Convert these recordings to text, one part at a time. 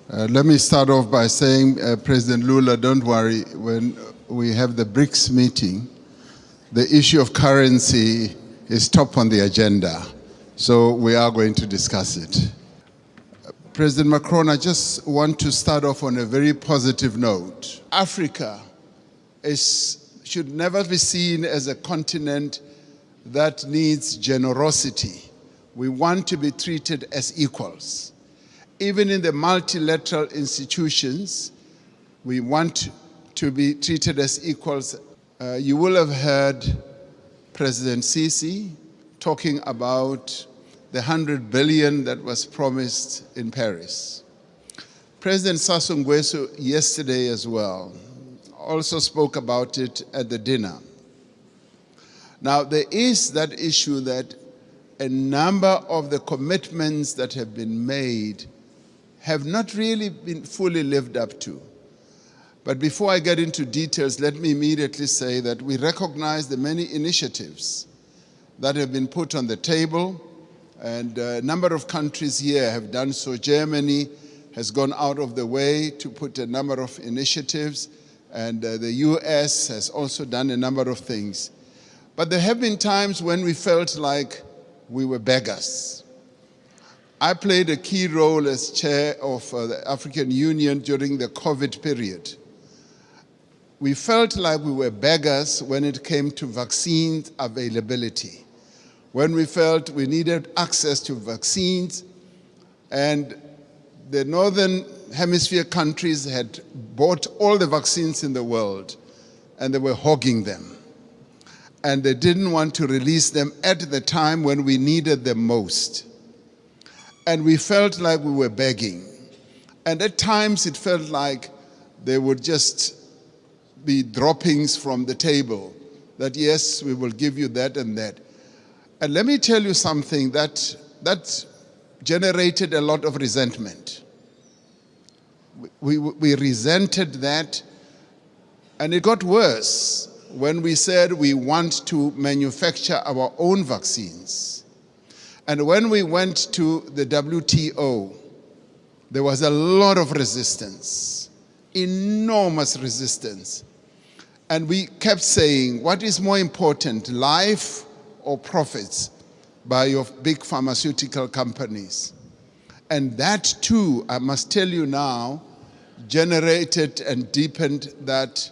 Let me start off by saying, President Lula, don't worry, when we have the BRICS meeting, the issue of currency is top on the agenda. So we are going to discuss it. President Macron, I just want to start off on a very positive note. Africa should never be seen as a continent that needs generosity. We want to be treated as equals. Even in the multilateral institutions, we want to be treated as equals. You will have heard President Sisi talking about the 100 billion that was promised in Paris. President Sassou Nguesso yesterday as well also spoke about it at the dinner. Now, there is that issue that a number of the commitments that have been made have not really been fully lived up to. But before I get into details, let me immediately say that we recognize the many initiatives that have been put on the table, and a number of countries here have done so. Germany has gone out of the way to put a number of initiatives, and the US has also done a number of things. But there have been times when we felt like we were beggars. I played a key role as chair of the African Union during the COVID period. We felt like we were beggars when it came to vaccine availability, when we felt we needed access to vaccines, and the Northern Hemisphere countries had bought all the vaccines in the world, and they were hogging them. And they didn't want to release them at the time when we needed them most. And we felt like we were begging. And at times it felt like they would just be droppings from the table, that yes, we will give you that and that. And let me tell you something that generated a lot of resentment. We resented that, and it got worse when we said we want to manufacture our own vaccines. And when we went to the WTO, there was a lot of resistance, enormous resistance. And we kept saying, what is more important, life or profits by your big pharmaceutical companies? And that too, I must tell you now, generated and deepened that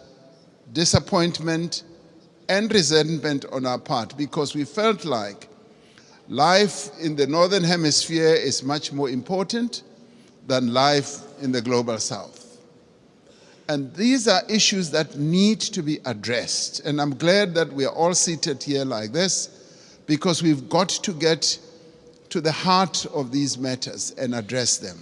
disappointment and resentment on our part, because we felt like life in the Northern Hemisphere is much more important than life in the global South. And these are issues that need to be addressed. And I'm glad that we are all seated here like this, because we've got to get to the heart of these matters and address them.